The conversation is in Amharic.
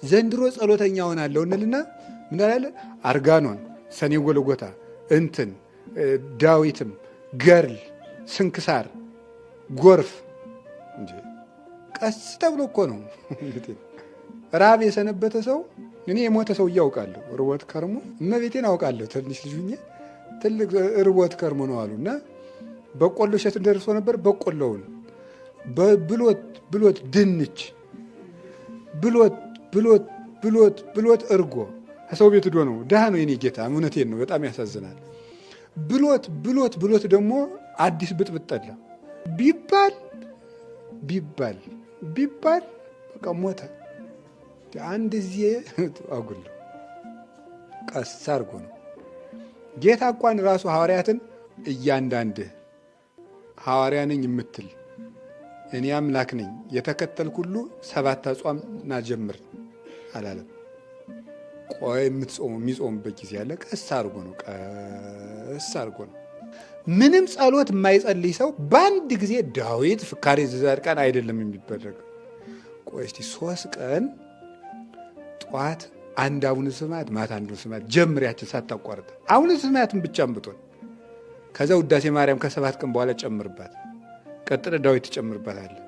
ዘንድሮ ጸሎተኛ ሆናለሁ እንልና ምን አለ? አርጋኖን፣ ሰኔ ጎልጎታ፣ እንትን ዳዊትም፣ ገርል፣ ስንክሳር፣ ጎርፍ እንጂ ቀስ ተብሎ እኮ ነው። ራብ የሰነበተ ሰው እኔ የሞተ ሰው እያውቃለሁ። ርቦት ከርሞ እመቤቴን አውቃለሁ። ትንሽ ልጅ ሁኜ ትልቅ ርቦት ከርሞ ነው አሉና በቆሎ እሸት ደርሶ ነበር። በቆሎውን ብሎት ድንች ብሎት እርጎ ሰው ቤት ዶ ነው። ድሃ ነው የኔ ጌታ፣ እውነቴን ነው። በጣም ያሳዝናል። ብሎት ደግሞ አዲስ ብጥብጥ ጠላ ቢባል በቃ ሞተ። አንድ ጊዜ አጉል ቀስ አድርጎ ነው ጌታ እንኳን ራሱ ሐዋርያትን እያንዳንድህ ሐዋርያ ነኝ የምትል እኔ አምላክ ነኝ የተከተልኩ ሁሉ 7 አጽዋም ናጀምር አላለም። ቆይ የሚጾምበት ጊዜ ያለ ቀስ አድርጎ ነው። ምንም ጸሎት የማይጸልይ ሰው በአንድ ጊዜ ዳዊት ፍካሬ ዘጻድቃን አይደለም የሚደረገው። ቆይ እስቲ 3 ቀን ጠዋት አንድ አቡነ ስብሐት ማታ አንድ ስብሐት ጀምሪያችን ሳታቋርጥ አቡነ ስብሐትን ብቻ አምብቶን ከዛ ውዳሴ ማርያም ከ7 ቀን በኋላ ጨምርባት፣ ቀጥለ ዳዊት ትጨምርባታለህ።